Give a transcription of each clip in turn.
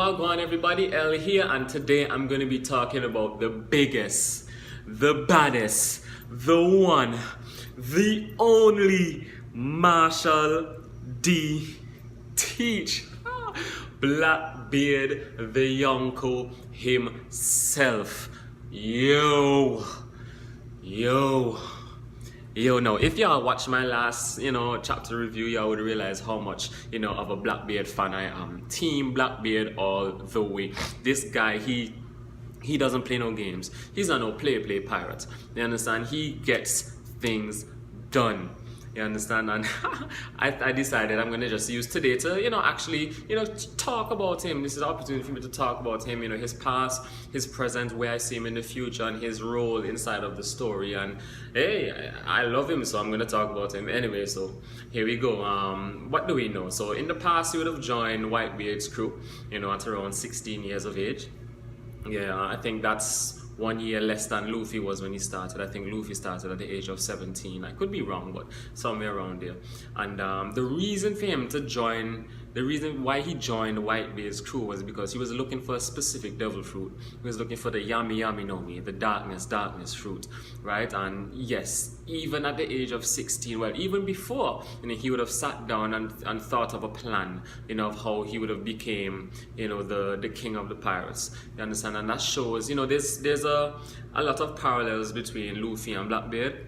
Wagwan everybody, L here, and today I'm going to be talking about the biggest, the baddest, the one, the only Marshall D. Teach. Blackbeard the Yonko himself. Yo, now if y'all watch my last, chapter review, y'all would realize how much, of a Blackbeard fan I am. Team Blackbeard all the way. This guy, he doesn't play no games. He's not no play pirate. You understand? He gets things done. You understand? And I decided I'm gonna just use today to, actually, talk about him. This is an opportunity for me to talk about him, his past, his present, where I see him in the future, and his role inside of the story. And hey, I love him, so I'm gonna talk about him anyway. So here we go. What do we know? So in the past, he would have joined Whitebeard's crew, at around 16 years of age. Yeah, I think that's 1 year less than Luffy was when he started. I think Luffy started at the age of 17. I could be wrong, but somewhere around there. And the reason for him to join, the reason why he joined Whitebeard's crew was because he was looking for a specific devil fruit. He was looking for the Yami no Mi, the darkness fruit, right? And yes, even at the age of 16, well, even before, he would have sat down and thought of a plan, of how he would have became, the king of the pirates. You understand? And that shows, there's a lot of parallels between Luffy and Blackbeard.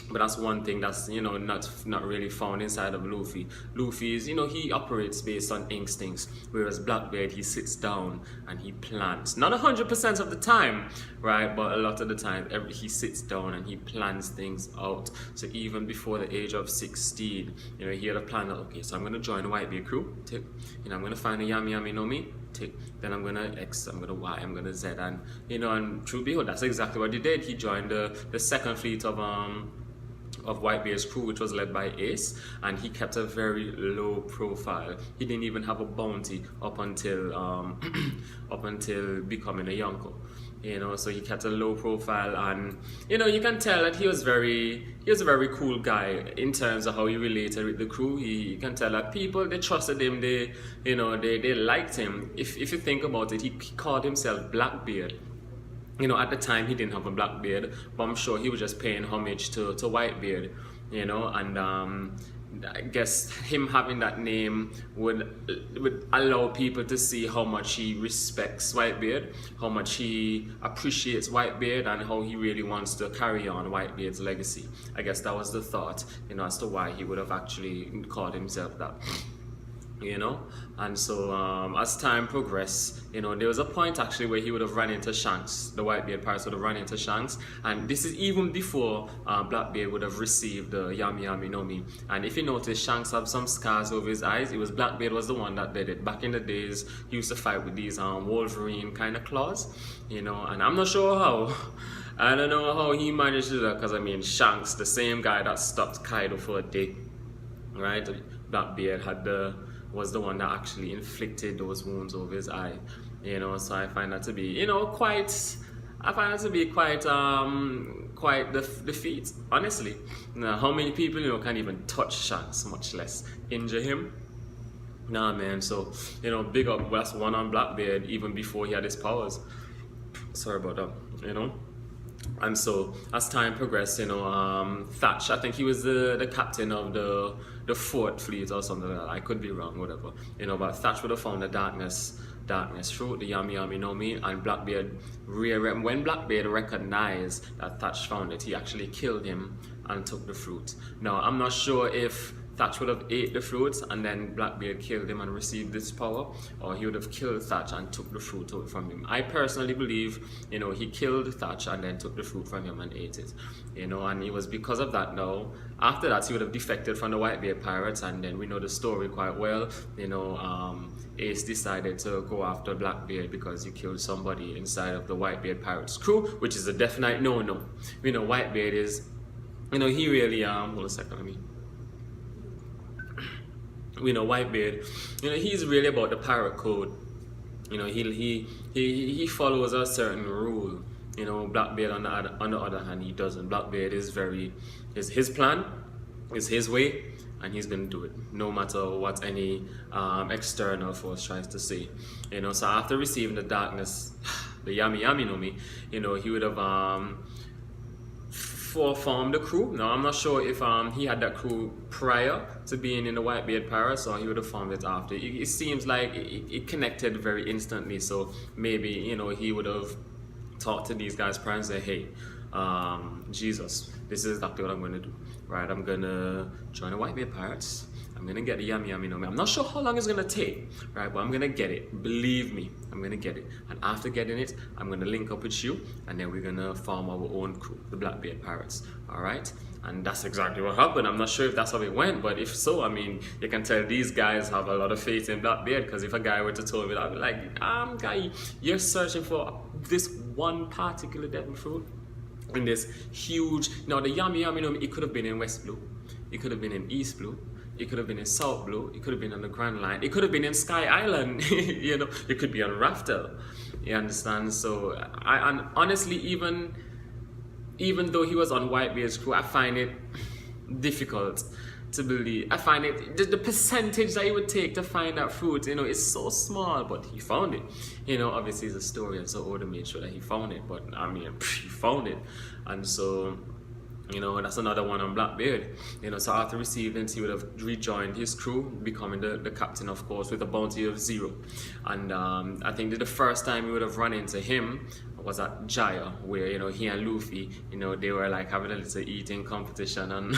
But that's one thing that's, not really found inside of Luffy. Luffy is, he operates based on instincts, whereas Blackbeard, he sits down and he plans. Not 100% of the time, right? But a lot of the time, he sits down and he plans things out. So even before the age of 16, he had a plan that, okay, so I'm going to join the Whitebeard crew, tick. I'm going to find a Yami no Mi, tick. Then I'm going to X, I'm going to Y, I'm going to Z. And, and truth be told, that's exactly what he did. He joined the second fleet of Whitebeard's crew, which was led by Ace, and he kept a very low profile. He didn't even have a bounty up until becoming a Yonko. So he kept a low profile, and you can tell that he was a very cool guy in terms of how he related with the crew. You can tell that people, they trusted him, they liked him. If you think about it, he called himself Blackbeard. At the time he didn't have a black beard, but I'm sure he was just paying homage to Whitebeard, and I guess him having that name would allow people to see how much he respects Whitebeard, how much he appreciates Whitebeard, and how he really wants to carry on Whitebeard's legacy. I guess that was the thought, as to why he would have actually called himself that. And so as time progressed, there was a point actually where he would have run into Shanks. The Whitebeard pirates would have run into Shanks, and this is even before Blackbeard would have received the Yami no Mi. And if you notice, Shanks have some scars over his eyes. It was Blackbeard was the one that did it. Back in the days, he used to fight with these Wolverine kind of claws, and I'm not sure how. I don't know how he managed to do that, because Shanks, the same guy that stopped Kaido for a day, right? Blackbeard was the one that actually inflicted those wounds over his eye, so I find that to be, quite the feat, honestly. Now, how many people, can even touch Shanks, much less injure him? Nah, man, so, big up, that's one on Blackbeard, even before he had his powers. Sorry about that, And so, as time progressed, Thatch, I think he was the captain of the fourth fleet or something like that. I could be wrong, whatever. But Thatch would have found the darkness fruit, the Yami no Mi, and Blackbeard, when Blackbeard recognized that Thatch found it, he actually killed him and took the fruit. Now, I'm not sure if Thatch would have ate the fruit and then Blackbeard killed him and received this power, or he would have killed Thatch and took the fruit out from him. I personally believe, he killed Thatch and then took the fruit from him and ate it. And it was because of that now. After that, he would have defected from the Whitebeard pirates, and then we know the story quite well. Ace decided to go after Blackbeard because he killed somebody inside of the Whitebeard pirates crew, which is a definite no-no. Whitebeard is, he really, hold a second, let me. Whitebeard, he's really about the pirate code. He follows a certain rule. Blackbeard on the other hand, he doesn't. Blackbeard is his plan It's his way, and he's gonna do it, no matter what any external force tries to say. So after receiving the darkness, the Yami Yami no Mi, he would have formed a crew. Now I'm not sure if he had that crew prior to being in the Whitebeard Pirates, or he would have formed it after. It seems like it connected very instantly. So maybe he would have talked to these guys prior and say, hey, Jesus, this is exactly what I'm going to do. Right, I'm going to join the Whitebeard Pirates. I'm going to get the Yami Yami no Mi. I'm not sure how long it's going to take, right, but I'm going to get it. Believe me, I'm going to get it. And after getting it, I'm going to link up with you, and then we're going to form our own crew, the Blackbeard Pirates. All right? And that's exactly what happened. I'm not sure if that's how it went, but if so, I mean, you can tell these guys have a lot of faith in Blackbeard, because if a guy were to tell me that, I'd be like, guy, you're searching for this one particular devil fruit in this huge... Now, the Yami Yami no Mi, it could have been in West Blue. It could have been in East Blue. It could have been in South Blue. It could have been on the Grand Line. It could have been in Sky Island. It could be on Raftel. You understand? So, and honestly, even though he was on Whitebeard's crew, I find it difficult to believe. I find it, the percentage that it would take to find that fruit, is so small, but he found it. Obviously it's a story, and so Oda made sure that he found it, but I mean, he found it. And so, that's another one on Blackbeard. So after receiving it, he would have rejoined his crew, becoming the captain, of course, with a bounty of 0. And I think that the first time we would have run into him was at Jaya, where he and Luffy, they were like having a little eating competition and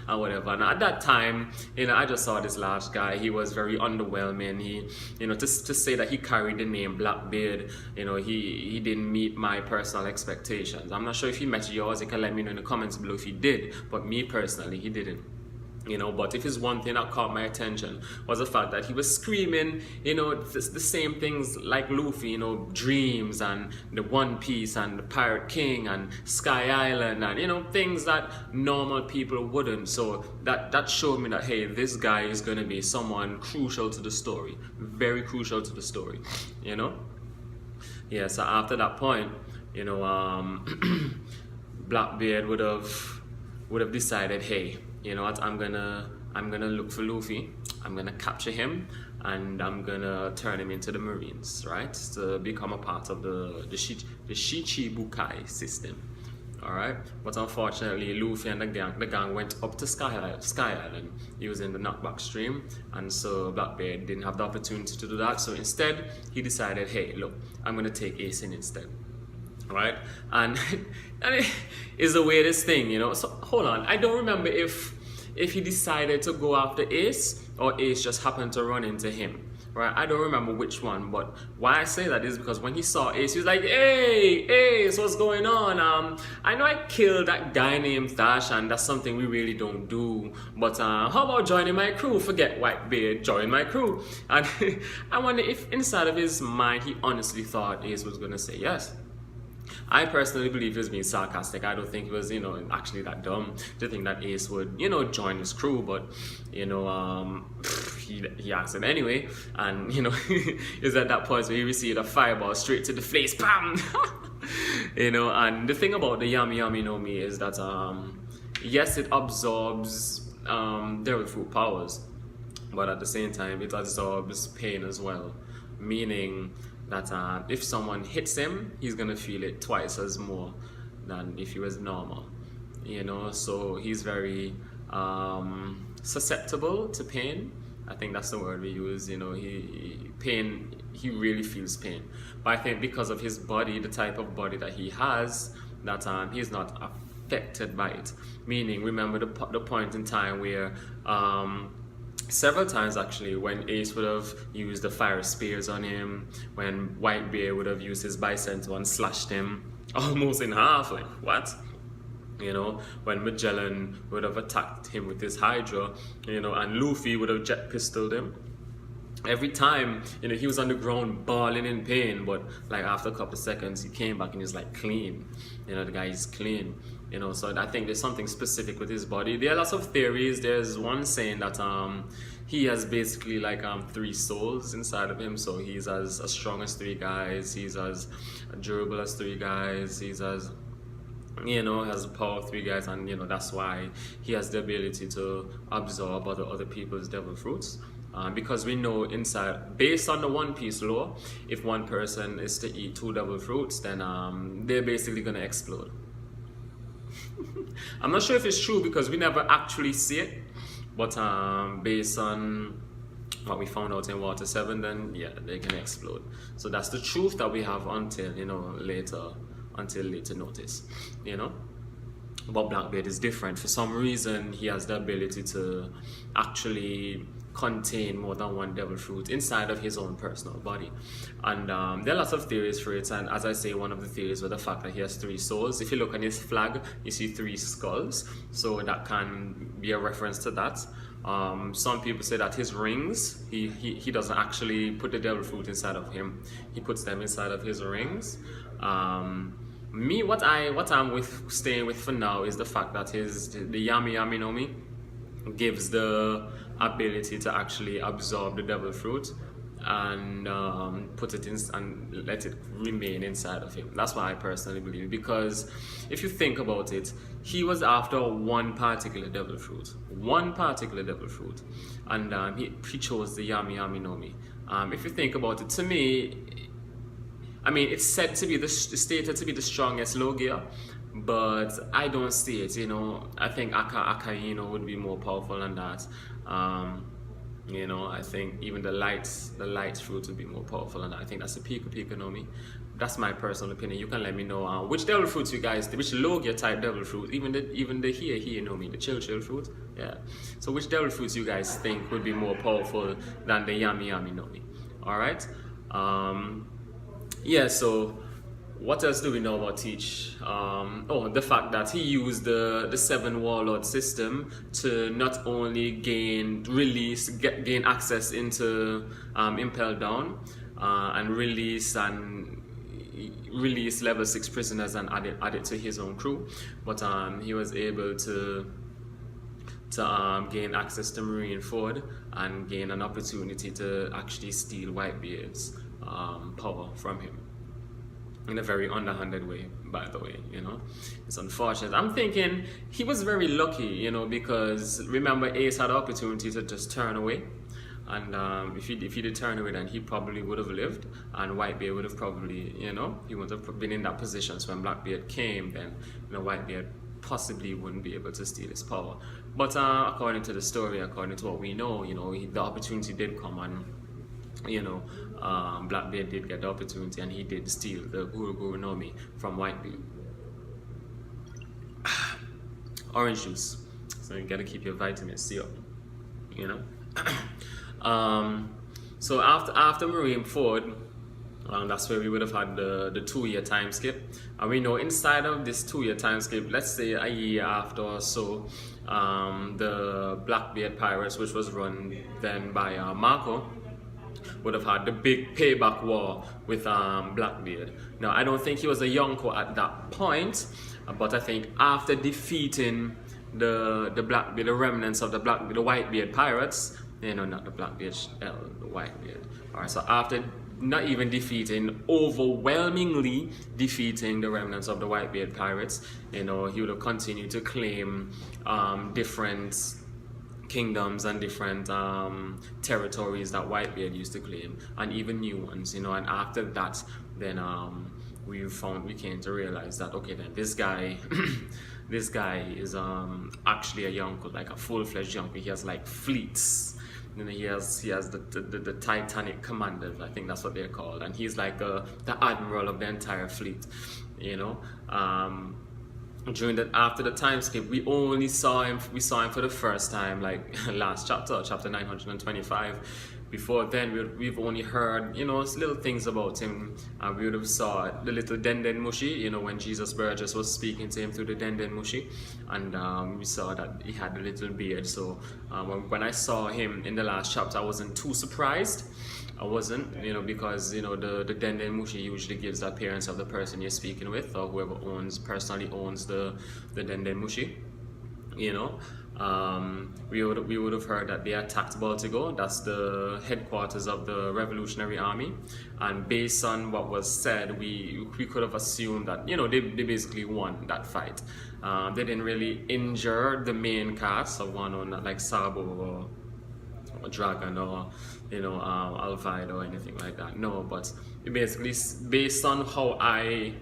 and whatever. And at that time, I just saw this large guy. He was very underwhelming. He, to say that he carried the name Blackbeard, he didn't meet my personal expectations. I'm not sure if he met yours. You can let me know in the comments below if he did, but me personally, he didn't. But if it's one thing that caught my attention was the fact that he was screaming, the same things like Luffy, dreams and the One Piece and the Pirate King and Sky Island and, things that normal people wouldn't. So that showed me that, hey, this guy is going to be someone crucial to the story, very crucial to the story, Yeah, so after that point, Blackbeard would have decided, hey, you know what, I'm gonna look for Luffy, I'm gonna capture him, and I'm gonna turn him into the Marines, right? To become a part of the Shichibukai system. Alright? But unfortunately Luffy and the gang went up to Sky Island using the knockback stream, and so Blackbeard didn't have the opportunity to do that. So instead he decided, hey, look, I'm gonna take Ace in instead. Right? And it's the weirdest thing, So hold on, I don't remember if he decided to go after Ace or Ace just happened to run into him. Right? I don't remember which one, but why I say that is because when he saw Ace, he was like, hey, Ace, what's going on? I know I killed that guy named Dash, and that's something we really don't do, but how about joining my crew? Forget Whitebeard, join my crew. And I wonder if inside of his mind, he honestly thought Ace was going to say yes. I personally believe he was being sarcastic. I don't think he was, actually that dumb to think that Ace would, join his crew. But, he asked him anyway. And, it was at that point where he received a fireball straight to the face. Bam! And the thing about the Yami Yami no Mi is that, yes, it absorbs devil fruit powers. But at the same time, it absorbs pain as well. Meaning that if someone hits him, he's gonna feel it twice as more than if he was normal, so he's very susceptible to pain. I think that's the word we use. He really feels pain, but I think because of his body, the type of body that he has, that he's not affected by it. Meaning, remember the point in time where several times actually, when Ace would have used the fire spears on him, when Whitebeard would have used his Bicento and slashed him almost in half, like what? When Magellan would have attacked him with his Hydra, and Luffy would have jet pistoled him. Every time, he was on the ground bawling in pain, but like after a couple of seconds, he came back and he's like clean. The guy is clean. So I think there's something specific with his body. There are lots of theories. There's one saying that he has basically like 3 souls inside of him. So he's as strong as 3 guys. He's as durable as 3 guys. He's as You know, has the power of three guys, and you know that's why he has the ability to absorb other people's devil fruits. Because we know inside, based on the One Piece law, if one person is to eat two devil fruits, then they're basically gonna explode. I'm not sure if it's true because we never actually see it, but based on what we found out in Water 7, then yeah, they can explode. So that's the truth that we have until, you know, until later notice, you know. But Blackbeard is different. For some reason, he has the ability to actually contain more than one devil fruit inside of his own personal body. And there are lots of theories for it. And as I say, one of the theories was the fact that he has three souls. If you look on his flag, you see three skulls. So that can be a reference to that. Some people say that his rings, he doesn't actually put the devil fruit inside of him. He puts them inside of his rings. Me, what I'm with staying with for now is the fact that the Yami Yami no Mi gives the ability to actually absorb the devil fruit and put it in and let it remain inside of him. That's what I personally believe, because if you think about it, he was after one particular devil fruit, and he chose the Yami Yami no Mi. If you think about it, to me, I mean, it's said to be stated to be the strongest Logia, but I don't see it. You know, I think Akainu would be more powerful than that. You know, I think even the light fruit would be more powerful than that. I think that's the Pika no Mi. That's my personal opinion. You can let me know which devil fruits you guys, which Logia type devil fruit, even the here no Mi, the chill fruit. Yeah. So which devil fruits you guys think would be more powerful than the Yami Yami no Mi? All right. Yeah, so what else do we know about Teach? The fact that he used the seven warlord system to not only gain access into Impel Down and release level 6 prisoners and add it to his own crew, but he was able to gain access to Marineford and gain an opportunity to actually steal Whitebeard's power from him in a very underhanded way, by the way. You know, it's unfortunate. I'm thinking he was very lucky, you know, because remember Ace had the opportunity to just turn away, and if he did turn away, then he probably would have lived, and Whitebeard would have probably, you know, he would have been in that position. So when Blackbeard came, then, you know, Whitebeard possibly wouldn't be able to steal his power. But according to the story, according to what we know, you know, the opportunity did come, and you know, Blackbeard did get the opportunity, and he did steal the Guru no Mi from Whitebeard. Orange juice, so you gotta keep your vitamin C up, you know. So after Marineford, that's where we would have had the 2-year time skip, and we know inside of this 2-year time skip, let's say a year after or so, the Blackbeard Pirates, which was run then by Marco, would have had the big payback war with Blackbeard. Now, I don't think he was a Yonko at that point, but I think after defeating the Blackbeard, the remnants of the Whitebeard Pirates, you know, not the Blackbeard, the Whitebeard. All right, so after not even defeating, overwhelmingly defeating the remnants of the Whitebeard Pirates, you know, he would have continued to claim different kingdoms and different territories that Whitebeard used to claim, and even new ones, you know. And after that, then we came to realize that, okay, then this guy this guy is actually a Yonko, like a full-fledged Yonko. He has like fleets. You know, he has the Titanic commanders, I think that's what they're called, and he's like the admiral of the entire fleet, you know. After the time skip, we saw him for the first time, like last chapter 925. Before then, we've only heard, you know, little things about him. We would have saw the little Denden Mushi, you know, when Jesus Burgess was speaking to him through the Denden Mushi, and we saw that he had a little beard. So when I saw him in the last chapter, I wasn't too surprised. I wasn't, you know, because, you know, the Denden Mushi usually gives the appearance of the person you're speaking with, or whoever personally owns the Denden Mushi, you know. We would have heard that they attacked Baltigo. That's the headquarters of the Revolutionary Army, and based on what was said, we could have assumed that they basically won that fight. They didn't really injure the main cast of Wano, not like Sabo or Dragon or Alvide or anything like that. No, but basically based on how I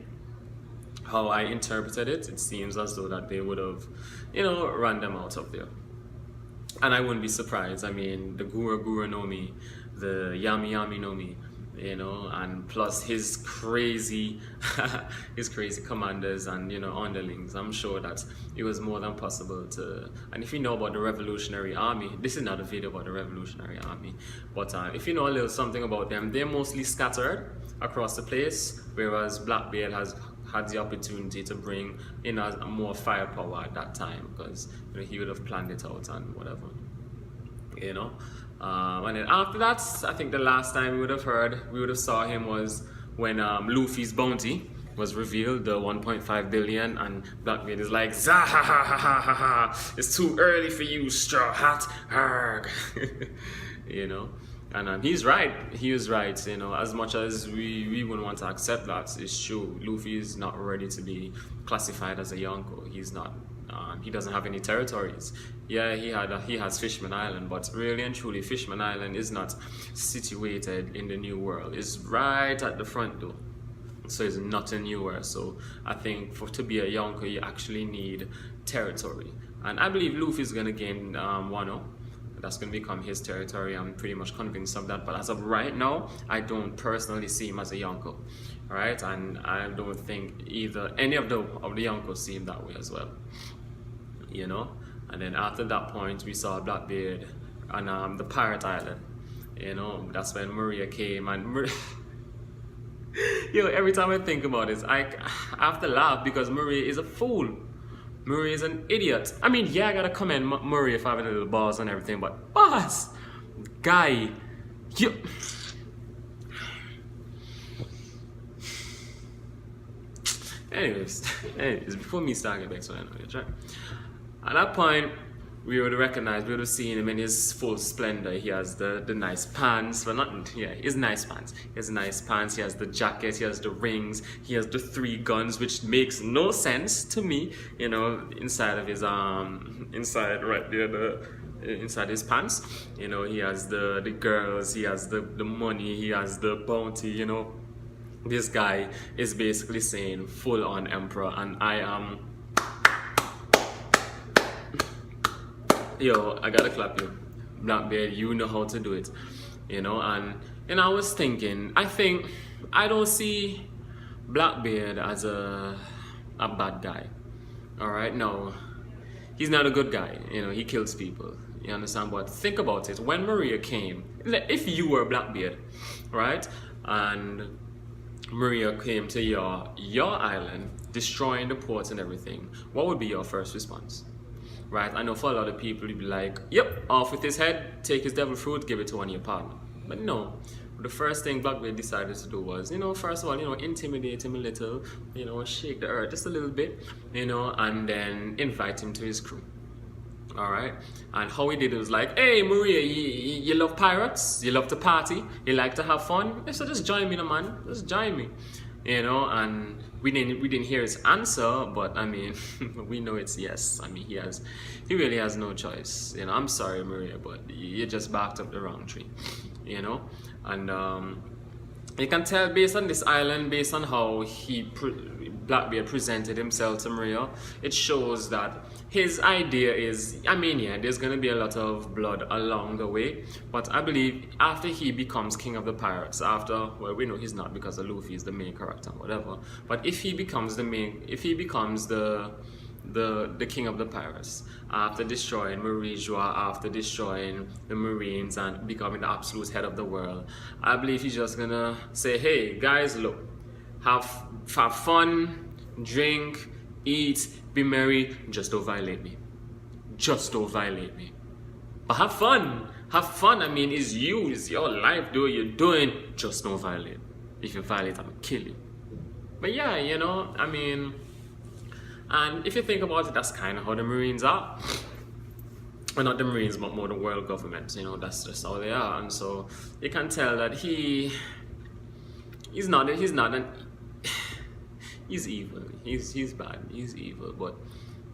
interpreted it, it seems as though that they would have, run them out of there. And I wouldn't be surprised. I mean, the Gura Gura know me, the Yami Yami know me, and plus his crazy, his crazy commanders and underlings. I'm sure that it was more than possible to. And if you know about the Revolutionary Army, this is not a video about the Revolutionary Army, but if you know a little something about them, they're mostly scattered across the place, whereas Blackbeard has had the opportunity to bring in more firepower at that time, because he would have planned it out and whatever, and then after that, I think the last time we would have saw him was when Luffy's bounty was revealed, the 1.5 billion, and Blackbeard is like, "Zahahahaha, it's too early for you, Straw Hat." And he's right. He is right. As much as we wouldn't want to accept that, it's true. Luffy is not ready to be classified as a Yonko. He's not. He doesn't have any territories. Yeah, he has Fishman Island, but really and truly, Fishman Island is not situated in the New World. It's right at the front door. So it's not a New World. So I think to be a Yonko, you actually need territory. And I believe Luffy's gonna gain Wano. That's going to become his territory. I'm pretty much convinced of that. But as of right now, I don't personally see him as a Yonko. All right, and I don't think either any of the Yonkos see him that way as well. And then after that point, we saw Blackbeard on the Pirate Island. That's when Maria came, and every time I think about it, I have to laugh because Maria is a fool. Murray is an idiot. I mean, yeah, I gotta commend Murray for having the little balls and everything, but boss, guy, you. Anyways, before me starting back, so I know it's right. At that point, we would have seen him in his full splendor. He has the nice pants, his nice pants. He has nice pants, he has the jacket, he has the rings, he has the 3 guns, which makes no sense to me, inside of his, inside right there, inside his pants. He has the girls, he has the money, he has the bounty, This guy is basically saying full on emperor, and I am. Yo, I gotta clap you. Blackbeard, you know how to do it. And I was thinking, I don't see Blackbeard as a bad guy. Alright, no. He's not a good guy. He kills people. You understand? But think about it. When Maria came, if you were Blackbeard, right? And Maria came to your island, destroying the ports and everything, what would be your first response? Right, I know for a lot of people, you'd be like, yep, off with his head, take his devil fruit, give it to one of your partner. But no, the first thing Blackbeard decided to do was, first of all, intimidate him a little, shake the earth just a little bit, and then invite him to his crew. All right, and how he did it was like, hey, Maria, you love pirates, you love to party, you like to have fun, so just join me, man, just join me. And we didn't hear his answer, but I mean, we know it's yes. I mean, he really has no choice. I'm sorry, Maria, but you just barked up the wrong tree. And you can tell based on this island, based on how Blackbeard presented himself to Maria, it shows that his idea is, there's gonna be a lot of blood along the way, but I believe after he becomes king of the pirates, we know he's not because Luffy is the main character, whatever. But if he becomes the king of the pirates, after destroying Marie-Joie, after destroying the Marines and becoming the absolute head of the world, I believe he's just gonna say, hey guys, look, have fun, drink, eat, be merry, just don't violate me. Just don't violate me. But have fun. Have fun. It's your life, do what you're doing. Just don't violate. If you violate, I'm gonna kill you. But yeah, and if you think about it, that's kind of how the Marines are. well, not the Marines, but more the world government. You know, that's just how they are, and so you can tell that he's not an he's evil. He's bad. He's evil, but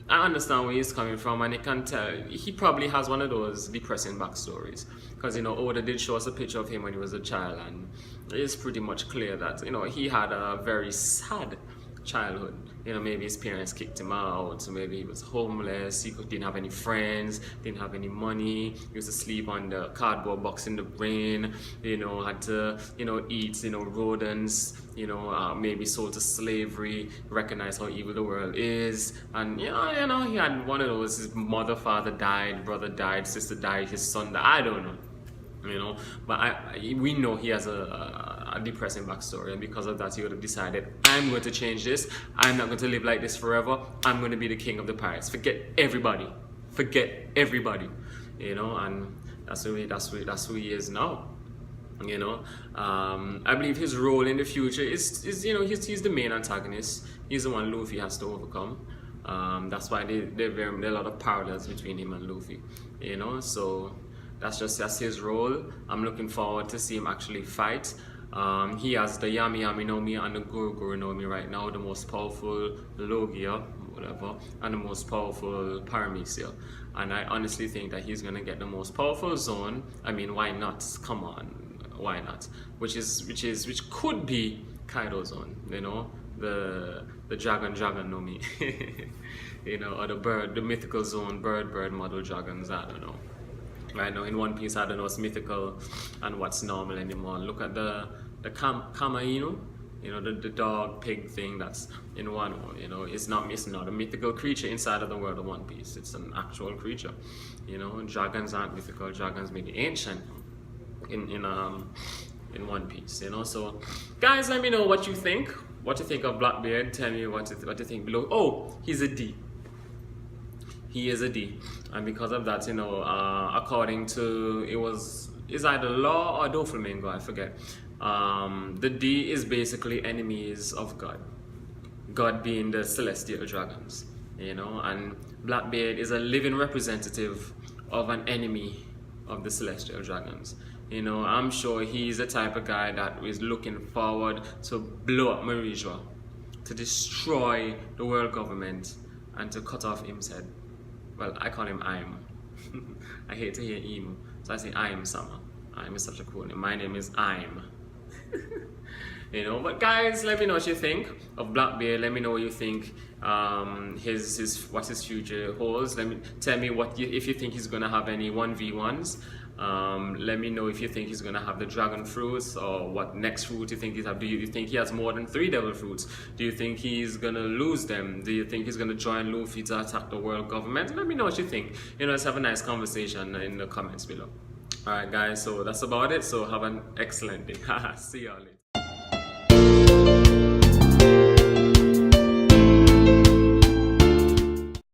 I understand where he's coming from, and you can tell he probably has one of those depressing backstories. Because Oda did show us a picture of him when he was a child, and it's pretty much clear that he had a very sad childhood. Maybe his parents kicked him out, so maybe he was homeless, didn't have any friends, didn't have any money, he used to sleep on the cardboard box in the rain, had to, eat, rodents, maybe sold to slavery, recognize how evil the world is, and, he had one of those, his mother, father died, brother died, sister died, his son died, I don't know. But we know he has a depressing backstory, and because of that he would have decided, I'm going to change this, I'm not going to live like this forever, I'm going to be the king of the pirates, forget everybody, and that's who he is now. I believe his role in the future is he's the main antagonist, he's the one Luffy has to overcome. That's why there are a lot of parallels between him and Luffy, so that's his role. I'm looking forward to see him actually fight. He has the Yami Yami no Mi and the Guru Guru no Mi right now, the most powerful Logia, whatever, and the most powerful Paramecia. And I honestly think that he's gonna get the most powerful zone. I mean, why not? Come on, why not? Which could be Kaido zone, the dragon no Mi, or the mythical zone, bird model dragons. I don't know. Right now in One Piece, I don't know what's mythical and what's normal anymore. Look at the Kamainu, the dog pig thing that's in Wano. It's not a mythical creature inside of the world of One Piece. It's an actual creature. Dragons aren't mythical. Dragons may be ancient in One Piece. So guys, let me know what you think. What you think of Blackbeard? Tell me what you think below. Oh, he's a D. He is a D, and because of that, according to it's either Law or Doflamingo, I forget. The D is basically enemies of God. God being the celestial dragons, and Blackbeard is a living representative of an enemy of the celestial dragons. I'm sure he's the type of guy that is looking forward to blow up Marija, to destroy the world government, and to cut off his head. Well, I call him Aim. I hate to hear Emu, so I say Aim Sama. Aim is such a cool name. My name is Aim. But guys, let me know what you think of Blackbeard. Let me know what you think what his future holds. Tell me if you think he's gonna have any 1v1s. Let me know if you think he's gonna have the dragon fruits, or what next fruit you think he's have. Do you think he has more than 3 devil fruits? Do you think he's gonna lose them? Do you think he's gonna join Luffy to attack the world government? Let me know what you think. Let's have a nice conversation in the comments below. Alright guys, so that's about it. So have an excellent day. See y'all later.